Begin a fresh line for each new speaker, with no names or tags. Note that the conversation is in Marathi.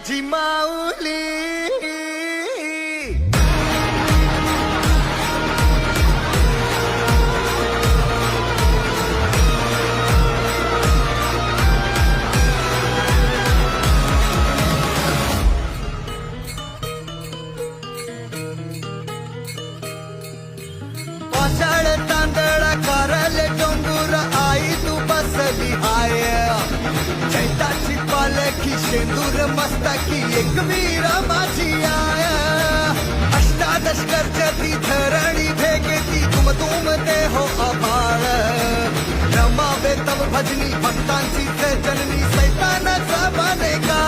माझी माऊली. पाषाण तांदळा करले डोंगर आई तू बसली हाय. चैताची पालखी शेंदूर मस्तकी एकवीर माझी आय. अष्टादश कर्जती धरणी भेगेती तुम तुम ते हो अभाळ. रमावे तव भजनी भक्तांची जननी सैतानाचा बने का.